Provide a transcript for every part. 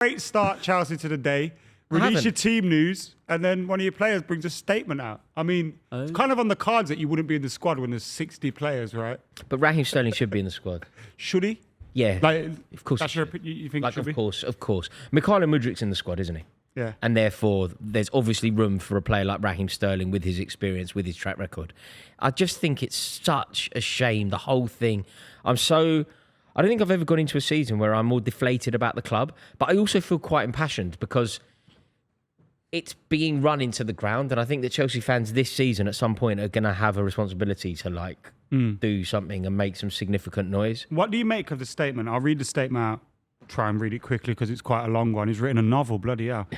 Great start, Chelsea, to the day. Release your team news, and then one of your players brings a statement out. I mean, it's kind of on the cards that you wouldn't be in the squad when there's 60 players, right? But Raheem Sterling should be in the squad. Should he? Yeah, Like, of course. That's your opinion. You think Like, he should of be? course, of course. McKola Mudrik's in the squad, isn't he? Yeah. And therefore, there's obviously room for a player like Raheem Sterling with his experience, with his track record. I just think it's such a shame, the whole thing. I don't think I've ever gone into a season where I'm more deflated about the club, but I also feel quite impassioned because it's being run into the ground, and I think that Chelsea fans this season at some point are going to have a responsibility to do something and make some significant noise. What do you make of the statement? I'll read the statement out. Try and read it quickly because it's quite a long one. He's written a novel, bloody hell.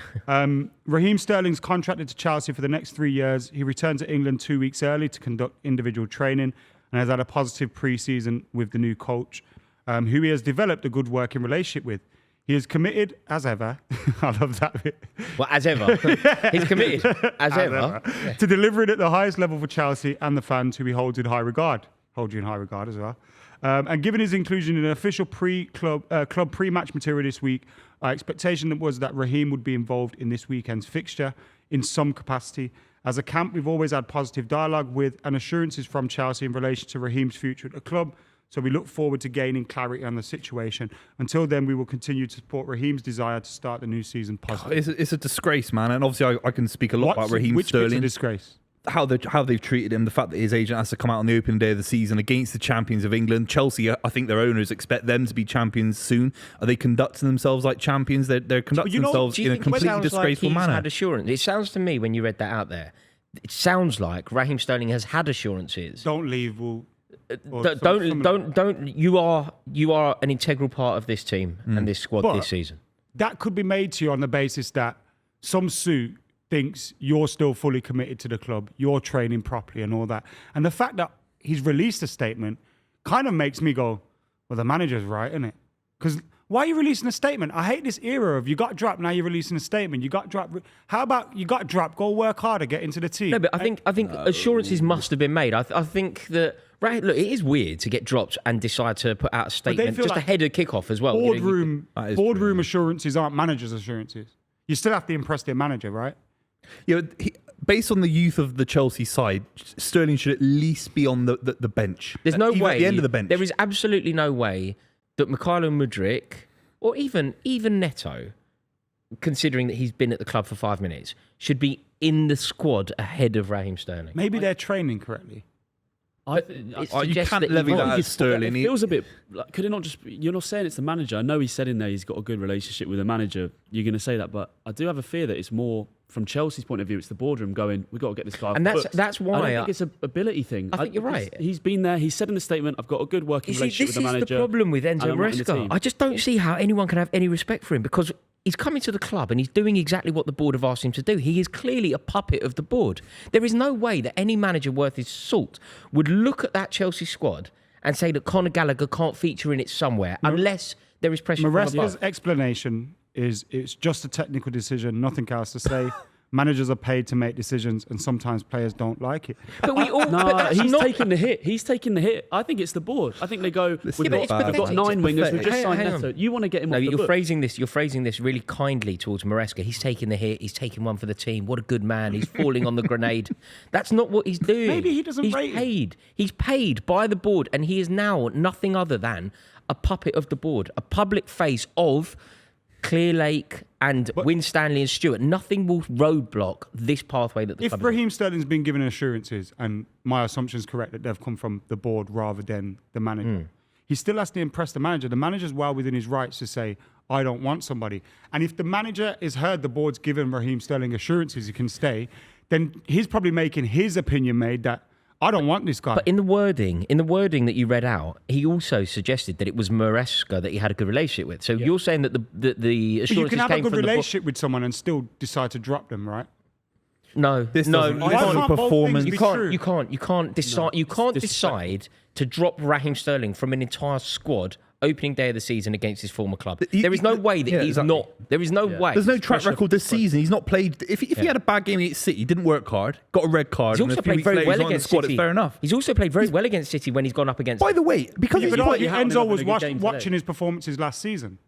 Raheem Sterling's contracted to Chelsea for the next 3 years. He returned to England 2 weeks early to conduct individual training and has had a positive pre-season with the new coach, who he has developed a good working relationship with. He is committed, as ever. I love that bit. Well, as ever. He's committed, as ever. To delivering at the highest level for Chelsea and the fans who he holds in high regard. Hold you in high regard as well. And given his inclusion in an official club pre-match material this week, our expectation was that Raheem would be involved in this weekend's fixture in some capacity. As a camp, we've always had positive dialogue with and assurances from Chelsea in relation to Raheem's future at the club. So we look forward to gaining clarity on the situation. Until then, we will continue to support Raheem's desire to start the new season positively. It's a disgrace, man. And obviously, I can speak a lot about Raheem Sterling. Which bit's a disgrace? How they've treated him, the fact that his agent has to come out on the opening day of the season against the champions of England. Chelsea, I think their owners expect them to be champions soon. Are they conducting themselves like champions? They're conducting themselves in a completely disgraceful manner. Had assurance. It sounds to me, when you read that out there, it sounds like Raheem Sterling has had assurances. Don't leave. Don't. You are an integral part of this team and this squad this season. That could be made to you on the basis that some suit thinks you're still fully committed to the club, you're training properly and all that. And the fact that he's released a statement kind of makes me go, well, the manager's right, isn't it? Because why are you releasing a statement? I hate this era of you got dropped, now you're releasing a statement. You got dropped. How about you got dropped, go work harder, get into the team? No, but I think assurances must have been made. I think that, right, look, it is weird to get dropped and decide to put out a statement just ahead of kickoff as well. Boardroom assurances aren't managers' assurances. You still have to impress their manager, right? Yeah, based on the youth of the Chelsea side, Sterling should at least be on the bench. There's no way at the end of the bench. There is absolutely no way that McKola Mudryk or even Neto, considering that he's been at the club for 5 minutes, should be in the squad ahead of Raheem Sterling. Maybe they're training correctly. You can't levy that at Sterling. It feels a bit like, could it not just be, you're not saying it's the manager. I know he said in there he's got a good relationship with the manager. You're going to say that, but I do have a fear that it's more from Chelsea's point of view. It's the boardroom going, we've got to get this guy. And that's why I don't think it's an ability thing. I think you're right. He's been there. He said in the statement, "I've got a good working relationship with the manager." This is the problem with Enzo Maresca. I just don't see how anyone can have any respect for him because he's coming to the club and he's doing exactly what the board have asked him to do. He is clearly a puppet of the board. There is no way that any manager worth his salt would look at that Chelsea squad and say that Conor Gallagher can't feature in it somewhere unless there is pressure from above. Maresca's explanation is it's just a technical decision, nothing else to say. Managers are paid to make decisions, and sometimes players don't like it. But we all. He's taking the hit. He's taking the hit. I think it's the board. I think they go. We've got 9 wingers. We've just signed Neto. You want to get him off the book. You're phrasing this really kindly towards Maresca. He's taking the hit. He's taking one for the team. What a good man. He's falling on the grenade. That's not what he's doing. Maybe he doesn't rate him. He's paid by the board, and he is now nothing other than a puppet of the board, a public face of Clearlake and Winstanley and Stewart. Nothing will roadblock this pathway that the club If Raheem Sterling's been given assurances, and my assumption is correct that they've come from the board rather than the manager, he still has to impress the manager. The manager's well within his rights to say, I don't want somebody. And if the manager has heard the board's given Raheem Sterling assurances he can stay, then he's probably making his opinion made that I don't want this guy. But in the wording that you read out, he also suggested that it was Maresca that he had a good relationship with. So you're saying that the assurances came from the... But you can have a good relationship with someone and still decide to drop them, right? No, performance. You can't decide to drop Raheem Sterling from an entire squad opening day of the season against his former club. There is no way that he's not. There is no way. There's no track record this season. He's not played. If he had a bad game against City, he didn't work hard, got a red card. He's also played very well against City. Fair enough. He's also played very well against City when he's gone up against. By the way, because Enzo was watching his performances last season.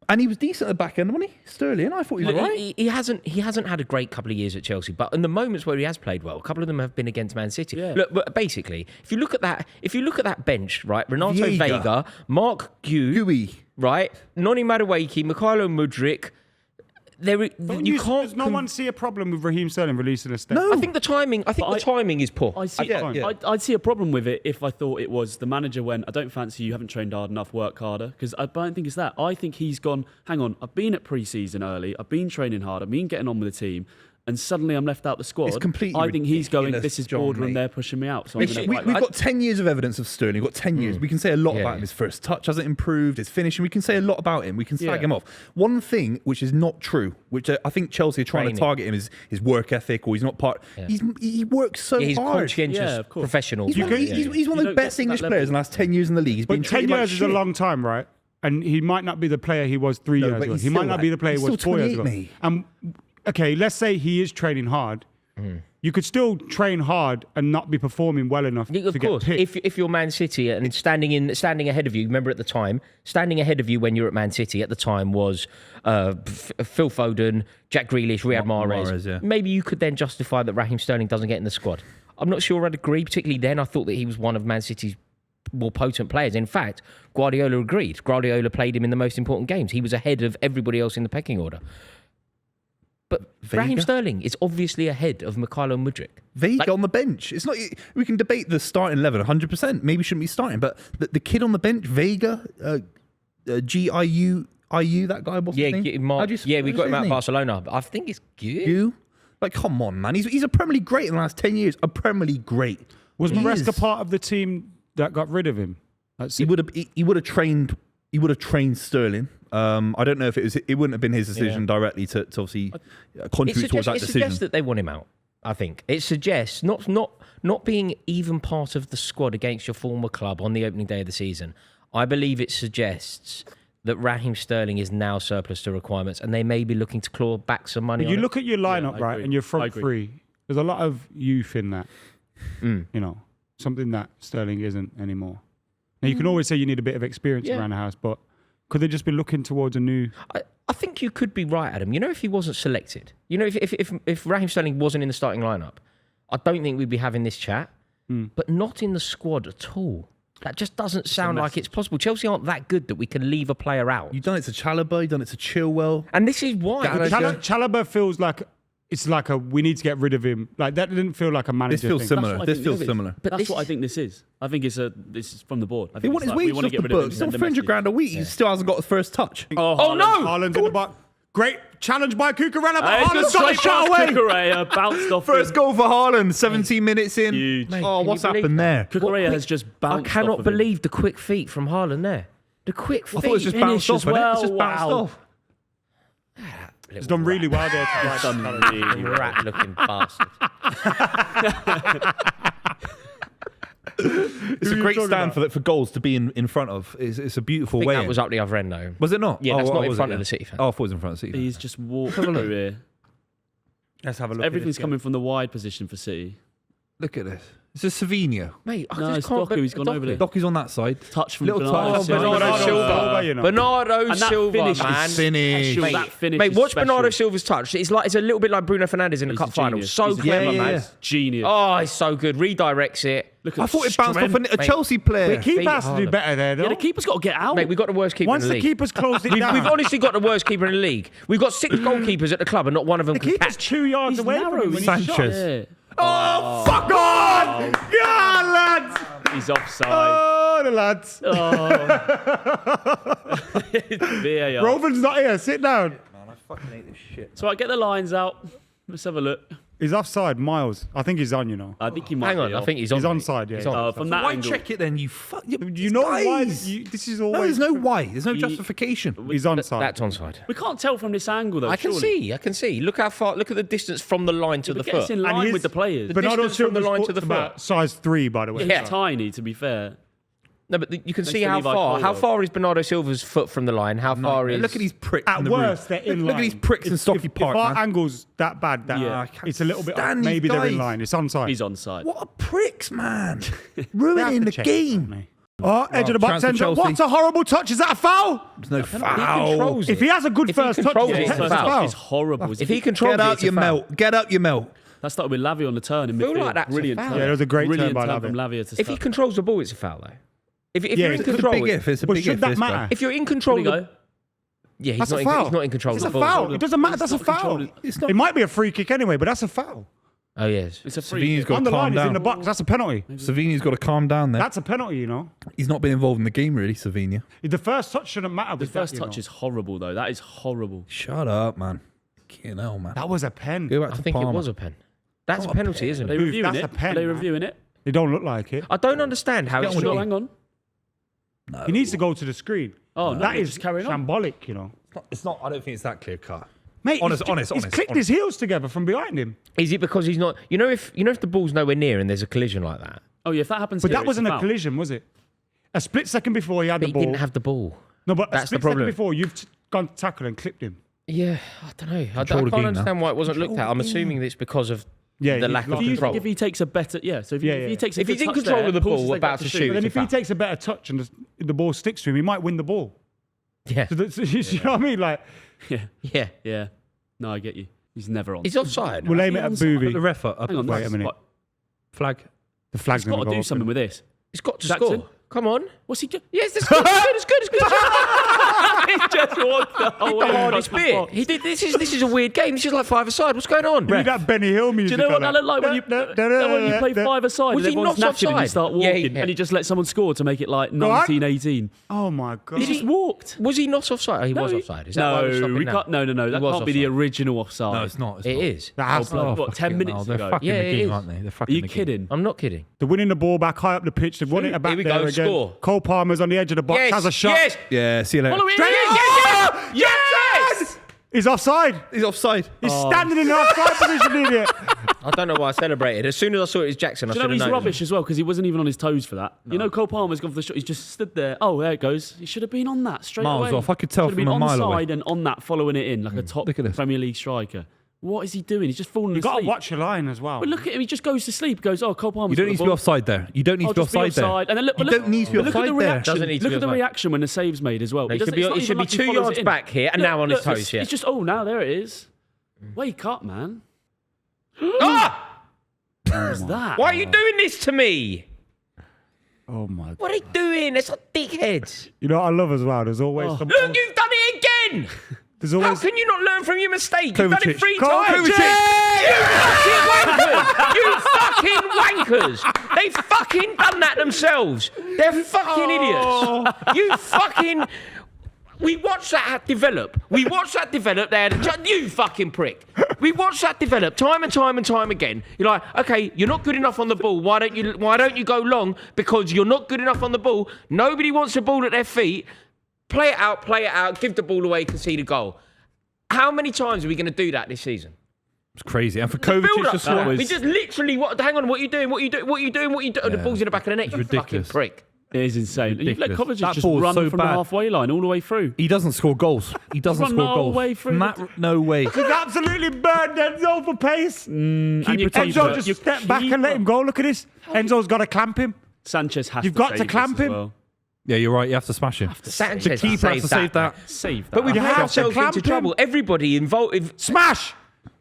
And he was decent at the back end, wasn't he? Sterling, I thought he was Look, right. he hasn't had a great couple of years at Chelsea, but in the moments where he has played well, a couple of them have been against Man City. Yeah. Look, but basically, if you look at that bench, right, Renato Vega, Mark Buvey. right, Noni Madueke, McKola Mudryk. Does no one see a problem with Raheem Sterling releasing a statement? I think the timing is poor. I'd see a problem with it if I thought it was the manager went, I don't fancy you, haven't trained hard enough, work harder. Because I don't think it's that. I think he's gone, hang on, I've been at pre-season early, I've been training hard, I've been getting on with the team, and suddenly I'm left out the squad. It's completely I think he's going, ridiculous, this is John, boardroom, mate. they're pushing me out. So We've got 10 years of evidence of Sterling. We've got 10 years. We can say a lot about him. His first touch hasn't improved. His finishing. We can say a lot about him. We can slag him off. One thing which is not true, which I think Chelsea are trying to target him, is his work ethic, or he's not part. Yeah. He works so He's hard. conscientious, professional. He's one of the best English players in the last 10 years in the league. He's been But 10 treated years like is a shit. long time, right? And he might not be the player he was 3 years but ago. he's He might still not be the player he he's was still 4 years ago. 28, mate. Okay, let's say he is training hard. You could still train hard and not be performing well enough Yeah, to of get course, picked. if you're Man City and standing ahead of you, remember at the time, standing ahead of you when you're at Man City at the time was Phil Foden, Jack Grealish, Riyad Mahrez. Mahrez, yeah. Maybe you could then justify that Raheem Sterling doesn't get in the squad. I'm not sure I'd agree, particularly then. I thought that he was one of Man City's more potent players. In fact, Guardiola agreed. Guardiola played him in the most important games. He was ahead of everybody else in the pecking order. But Raheem Sterling is obviously ahead of McKola Mudryk. Vega on the bench. It's not. We can debate the starting 11 100%. Maybe shouldn't be starting, but the kid on the bench, Vega, Giu, that guy. What's his name? We got him out of Barcelona. But I think it's good. Like, come on, man. He's a Premier League great in the last 10 years. A Premier League great. Was Maresca part of the team that got rid of him? He would have trained Sterling. I don't know if it wouldn't have been his decision directly to obviously contribute towards that it decision. suggests that they want him out. I think it suggests not being even part of the squad against your former club on the opening day of the season. I believe it suggests that Raheem Sterling is now surplus to requirements, and they may be looking to claw back some money. But you look at your lineup, right, agree. and your I front agree. three. There's a lot of youth in that. You know, something that Sterling isn't anymore. Now you can always say you need a bit of experience around the house, but could they just be looking towards a new? I think you could be right, Adam. You know, if he wasn't selected, you know, if Raheem Sterling wasn't in the starting lineup, I don't think we'd be having this chat. But not in the squad at all. That just doesn't sound like it's possible. Chelsea aren't that good that we can leave a player out. You've done it to Chalobah, you've done it to Chilwell. And this is why. Chalobah feels like it's like we need to get rid of him. Like that didn't feel like a manager. This feels thing. similar. This feels similar. But That's what I think this is. I think this is from the board. I They think want it's his like, we wages want to off get the rid of him, books. He's send on a 300 message. grand a week. He still hasn't got the first touch. Oh no! Haaland's in the box. Great challenge by Cucurella, but It's Haaland's just got a straight shot past away. Cucurella, bounced off First him. goal for Haaland, 17 minutes in. Huge. Mate, Oh, can what's you believe happened there? Cucurella has just I bounced cannot off of him. believe the quick feet from Haaland there. The quick feet. I thought it was just bounced finish off, as innit? It's well, just bounced wow. off. He's done really well there. He's done really well. Rat-looking bastard. It's a great stand for goals to be in front of. It's a beautiful I think way. that was up the other end though. Was it not? Yeah, that's what not in was front it? of the City fan. Oh, I thought it was in front of the City. He's just walked through here. Let's have a look. Everything's coming from the wide position for City. Look at this. It's a Savinho. Mate, I No, just it's can't. Doku, he's gone over there. Docu's on that side. Touch from Little Bernardo touch. Silva. Bernardo Silva. you know. Bernardo And that Silva, finish is man. Finish. Special. Mate, That finish mate, is watch special. Bernardo Silva's touch. It's a little bit like Bruno Fernandes in the He's cup a final. genius. So He's a clever, genius. man. Yeah. Genius. Oh, he's so good. Redirects it. Look I at thought it bounced off strength, a mate. Chelsea player. The keeper Feet has to do Haaland. better there, though. Yeah, the keeper's got to get out. Mate, we've got the worst keeper Once in the the league. keeper's closed it down, We've honestly got the worst keeper in the league. We've got 6 goalkeepers at the club and not one of them the can keeper's catch. 2 yards He's away from narrow. him when he Sanchez. shot. Yeah. Oh, fuck on! Yeah, lads! He's offside. Oh, the lads. VAR. Roven's not here. Sit down. Man, I fucking hate this shit. So I get the lines out. Let's have a look. He's offside, Miles. I think he's on, you know. I think he might Hang on, be I off. think he's on. He's onside, yeah. He's on. From that Why angle. check it then? You fuck. You know why? Guys. This is No, always. there's no why. There's no justification. He's onside. That's onside. We can't tell from this angle though. I can see. Look how far. Look at the distance from the line to the But gets foot. in line his- with the players. Bernardo distance from the Silva's line to the foot's about foot. size 3, by the way. Yeah. He's tiny, to be fair. No, but you can see to how Levi far. How Colwill. far is Bernardo Silva's foot from the line? How far is? Look at these pricks. At in the worst, room. they're in Look line. at these pricks in Stockley Park, If our man. angle's that bad, that Yeah. I can't it's a little bit. stand these Maybe they're in guys. line. It's onside. He's onside. What a pricks, man! They have Ruining to the check it, don't game. they? Oh, edge of the box. chance for Enzo. Chelsea. What's a horrible touch? Is that a foul? There's no He foul. controls it. If he has a good If he first touch, controls it's it, a it's a First foul. foul. touch is horrible. If he controls Get it, up it's a your foul. melt. Get up your melt. That started with Lavia on the turn in I feel midfield. like that's a Brilliant foul. turn. Yeah, it was a great Brilliant turn by from Lavia. Lavia to If he controls the ball, it's a foul, though. If Yeah, you're in it's a It's a control, big if. It's a But big should if. that this, matter? bro. if you're in control, There we of go. the, yeah, That's a foul. he's not in control It's of a the ball. foul. It doesn't matter. That's a not foul. controlling- It's not. It might be a free kick anyway, but that's a foul. Oh yes. It's a free. Savini's got On to the line, calm it's in the down. box. That's a penalty. Savini's got to calm down there. That's a penalty, you know. He's not been involved in the game, really, Savinia. The first touch shouldn't matter. The first touch is horrible, though. That is horrible. Shut up, man. Fucking hell, man. That was a pen. Go back I to think Palmer. it was a pen. That's a Not a penalty, pen. isn't Are they it? reviewing that's it? a pen, Are they man. reviewing it? It don't look like it. I don't understand how Get it's on with not. it. Hang on. No. He needs to go to the screen. Oh, no, that they're is just carrying on. shambolic, you know. It's not. I don't think it's that clear cut. Mate, Honest, he's clicked his heels together from behind him. Is it because he's not? You know, if the ball's nowhere near and there's a collision like that, Oh, yeah, if that happens But here, that wasn't it's a foul. collision, was it? A split second before he had but the he ball. didn't have the ball. No, but a That's the split problem. second before you've gone to tackle and clipped him. Yeah, I don't know. I Control the can't game now. understand why it wasn't looked at. I'm assuming that it's because of Yeah, the he's lack of lost Do you control. think if he takes a better... Yeah, so if Yeah, he yeah. takes a If good he's in touch control there, of the pulls ball, his leg about back to But shoot. then It's if a he foul. takes a better touch and the ball sticks to him, he might win the ball. Yeah, So you know what I mean? Like, Yeah, yeah. yeah. No, I get you. He's never on. He's offside. we'll aim it at Put the Buvey. ref up. Hang on, Wait a that's minute. what- Flag. The flag's He's got going to to do something with this. He's got to Jackson? score. Come on. What's he doing? Yes, that's good. It's good. It's good. It's good. He just walked the whole The way hardest across the bit. box. He did. This is a weird game. This is like five-a-side. What's going on? You need that Benny Hill Do music. you know what on that looked like when you play five-a-side Was and he everyone's not knackered and you offside? start Yeah, walking yeah. and he just let someone score to make it like on. 19-18? Oh my God. He just walked. Was he not offside? Oh, he was offside. Is that why we're No, stopping we now? can't. No. That was can't be the offside. original offside. No, it's not. It's It not. is. That has to- blood. What, 10 fucking minutes hell, They're ago? fucking Yeah, the it game, is. aren't they? They're Are fucking you the game. kidding? I'm not kidding. They're winning the ball back high up the pitch. They're winning it back Here we there go, again. score. Cole Palmer's on the edge of the box. Yes. Has a shot. Yes. Yeah, see you later. Follow it. Yes. Yes. He's offside. He's offside. He's standing in the offside position, idiot. I don't know why I celebrated. As soon as I saw it was Jackson, I Do you should know have he's known. rubbish as well because he wasn't even on his toes for that. You know, Cole Palmer's gone for the shot. He's just stood there. Oh, there it goes. He should have been on that straight Miles away. off. I could tell Should have from been a mile onside away. and on that, following it in like a top Look at this. Premier League striker. What is he doing? He's just falling You got to asleep. watch your line as well. But look at him. He just goes to sleep. Goes, oh, Cole Palmer's You don't got need the to be ball. offside there. You don't need I'll to be just be offside there. offside. And then look, You don't need to be but look at offside the there. reaction. Doesn't need to Look be at the offside. reaction when the save's made as well. No, He he should doesn't- be- it's not he should even be like he 2 follows yards it in. back here and now on his toes, yeah. It's just, oh, now there it is. Wake up, man. Ah! What was that? Why are you doing this to me? Oh my God. What are you doing? It's like dickheads. You know what I love as well? There's always some. Look, you've done it again. There's How always. can you not learn from your mistake? You've done it Kovacic. 3 Kovacic! times. You fucking wankers. They fucking done that themselves. They're fucking idiots. You fucking... We watched that develop. They had a... You fucking prick. We watched that develop time and time and time again. You're like, okay, you're not good enough on the ball. Why don't you go long? Because you're not good enough on the ball. Nobody wants the ball at their feet. Play it out, give the ball away, concede a goal. How many times are we going to do that this season? It's crazy. And for Build Kovacic up to to that. score, We just literally... Hang on, what are you doing? The ball's in the back of the net, you fucking ridiculous. prick. It is insane. You've let Ridiculous. Kovacic That just ball is run so from the bad. halfway line all the way through. he doesn't score goals. He doesn't Run score all the goals. way through. From that, no way. He's absolutely burned Enzo for pace. And your Enzo keeper- just your step back and let him go. Look at this. Enzo's got to clamp him. Sanchez has You've to got save to this clamp as him. well. Yeah, you're right. You have to smash him. Sanchez The keeper has to save that. Save that. But we've You put have to ourselves clamp into him. trouble. Everybody involved... Smash!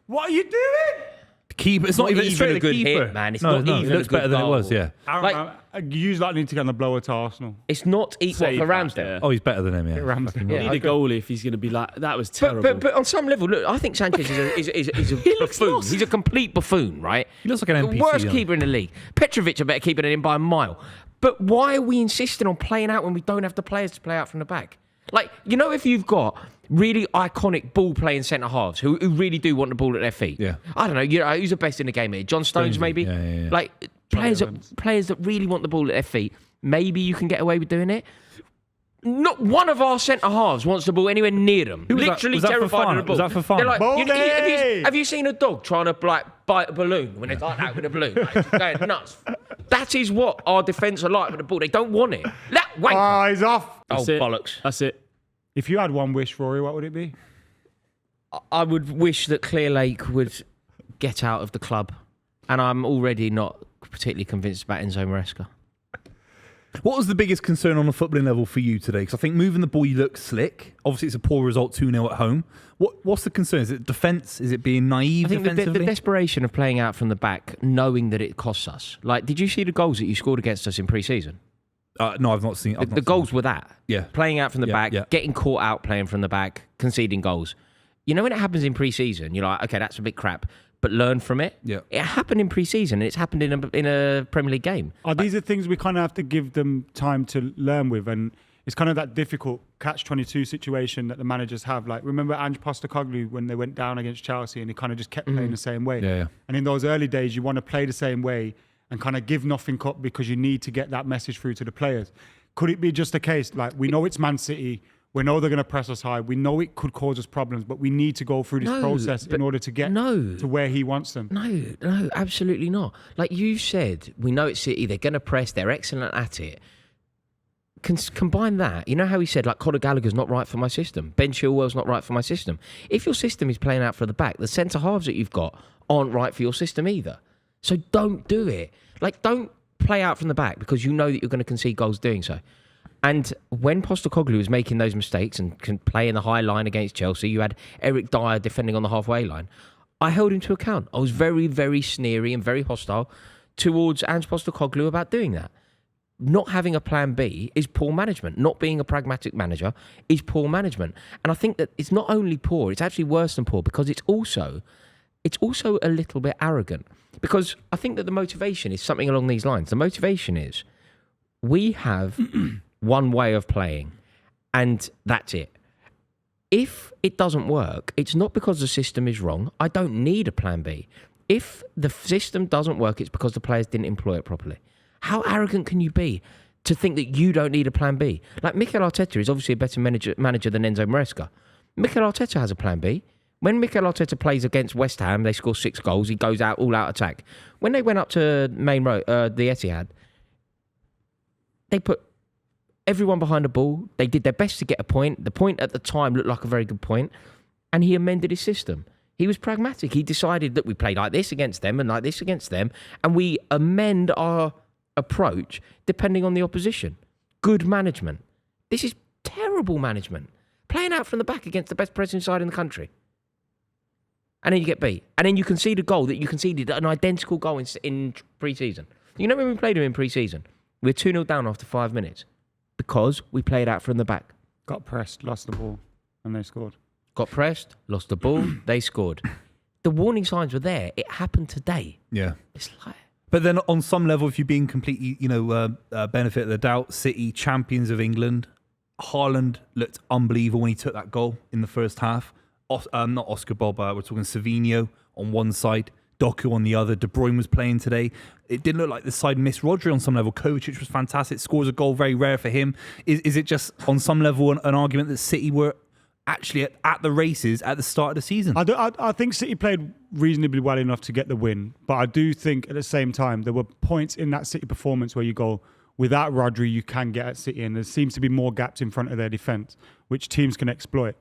What are you doing? The keeper. It's not even even straight a the good keeper. hit, man. It's no, not no, even it a looks good better than it was. goal. Yeah. Like- Use like need to get on the blower to Arsenal. It's not equal Save for that, Ramsdale. yeah. Oh, he's better than him. Yeah. Ramsdale. Fucking Yeah, right. Need okay. a goalie if he's going to be like that. Was terrible. But on some level, look, I think Sanchez is a looks buffoon. lost. He's a complete buffoon, right? He looks like an NPC. The worst doesn't keeper in the league. Petrovic a better keeper than him by a mile. But why are we insisting on playing out when we don't have the players to play out from the back? Like, you know, if you've got really iconic ball-playing centre-halves who really do want the ball at their feet. Yeah. I don't know, who's the best in the game here? John Stones, Stonesy. maybe? Yeah. Like, players that really want the ball at their feet, maybe you can get away with doing it. Not one of our centre-halves wants the ball anywhere near them. Who was that? Literally Was that terrified Fofana? of the ball. Was that Fofana? They're like, Bowley! have you seen a dog trying to like bite a balloon when it's like that with a balloon? Like, just going nuts. That is what our defence are like with the ball. They don't want it. That wank. Oh, he's off. Oh, it. bollocks. That's it. If you had one wish, Rory, what would it be? I would wish that Clear Lake would get out of the club. And I'm already not particularly convinced about Enzo Maresca. What was the biggest concern on the footballing level for you today? Because I think moving the ball, you look slick. Obviously, it's a poor result, 2-0 at home. What's the concern? Is it defence? Is it being naive I think defensively? the desperation of playing out from the back, knowing that it costs us. Like, did you see the goals that you scored against us in pre-season? No, I've not seen. The goals were that. Yeah. Playing out from the back, getting caught out playing from the back, conceding goals. You know, when it happens in pre-season, you're like, okay, that's a bit crap, but learn from it. Yeah. It happened in pre-season, and it's happened in a Premier League game. These are things we kind of have to give them time to learn with, and it's kind of that difficult catch-22 situation that the managers have. Like, remember Ange Postecoglou when they went down against Chelsea, and he kind of just kept playing the same way. Yeah. And in those early days, you want to play the same way and kind of give nothing up because you need to get that message through to the players. Could it be just a case, like, we know it's Man City, we know they're going to press us high, we know it could cause us problems, but we need to go through this process in order to get to where he wants them? No, absolutely not. Like you said, we know it's City, they're going to press, they're excellent at it. Combine that, you know how he said, like, Conor Gallagher's not right for my system, Ben Chilwell's not right for my system. If your system is playing out for the back, the centre-halves that you've got aren't right for your system either. So don't do it. Like, don't play out from the back because you know that you're going to concede goals doing so. And when Postecoglou was making those mistakes and can play in the high line against Chelsea, you had Eric Dyer defending on the halfway line. I held him to account. I was very, very sneery and very hostile towards Ange Postecoglou about doing that. Not having a plan B is poor management. Not being a pragmatic manager is poor management. And I think that it's not only poor, it's actually worse than poor because it's also a little bit arrogant. Because I think that the motivation is something along these lines. The motivation is we have one way of playing and that's it. If it doesn't work, it's not because the system is wrong. I don't need a plan B. If the system doesn't work, it's because the players didn't employ it properly. How arrogant can you be to think that you don't need a plan B? Like, Mikel Arteta is obviously a better manager than Enzo Maresca. Mikel Arteta has a plan B. When Mikel Arteta plays against West Ham, they score 6 goals. He goes out all-out attack. When they went up to Main Road, the Etihad, they put everyone behind the ball. They did their best to get a point. The point at the time looked like a very good point, and he amended his system. He was pragmatic. He decided that we play like this against them and like this against them, and we amend our approach depending on the opposition. Good management. This is terrible management. Playing out from the back against the best pressing side in the country. And then you get beat. And then you concede a goal that you conceded, an identical goal in pre-season. You know when we played them in pre-season? We were 2-0 down after 5 minutes because we played out from the back. Got pressed, lost the ball, and they scored. Got pressed, lost the ball, they scored. The warning signs were there. It happened today. Yeah. It's like... But then on some level, if you're being completely, benefit of the doubt, City, champions of England, Haaland looked unbelievable when he took that goal in the first half. Not Oscar Bob, we're talking Savinho on one side, Doku on the other. De Bruyne was playing today. It didn't look like the side missed Rodri on some level. Kovacic was fantastic, scores a goal, very rare for him. Is it just on some level an argument that City were actually at the races at the start of the season? I think City played reasonably well enough to get the win, but I do think at the same time there were points in that City performance where you go, without Rodri you can get at City, and there seems to be more gaps in front of their defence, which teams can exploit.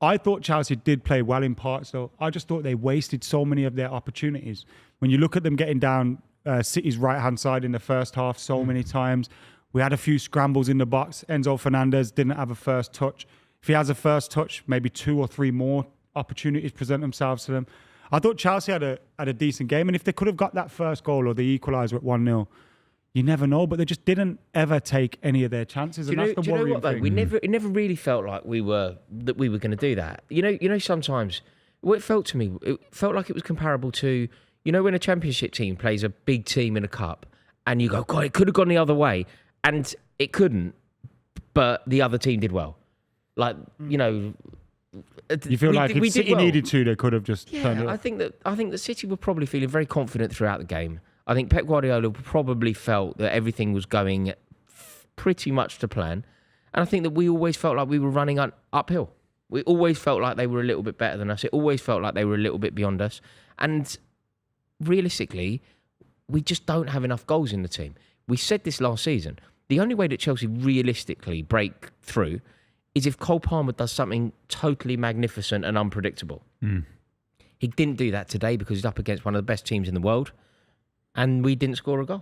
I thought Chelsea did play well in parts, though. I just thought they wasted so many of their opportunities. When you look at them getting down City's right-hand side in the first half so many times, we had a few scrambles in the box. Enzo Fernandez didn't have a first touch. If he has a first touch, maybe 2 or 3 more opportunities present themselves to them. I thought Chelsea had a decent game, and if they could have got that first goal or the equaliser at 1-0, you never know, but they just didn't ever take any of their chances, and that's the worrying thing. It never really felt like we were going to do that. You know, sometimes what it felt to me, it felt like it was comparable to, when a championship team plays a big team in a cup, and you go, God, it could have gone the other way, and it couldn't, but the other team did well. Like, you feel like if City needed to, they could have just turned it off. I think that City were probably feeling very confident throughout the game. I think Pep Guardiola probably felt that everything was going pretty much to plan. And I think that we always felt like we were running uphill. We always felt like they were a little bit better than us. It always felt like they were a little bit beyond us. And realistically, we just don't have enough goals in the team. We said this last season. The only way that Chelsea realistically break through is if Cole Palmer does something totally magnificent and unpredictable. He didn't do that today because he's up against one of the best teams in the world. And we didn't score a goal.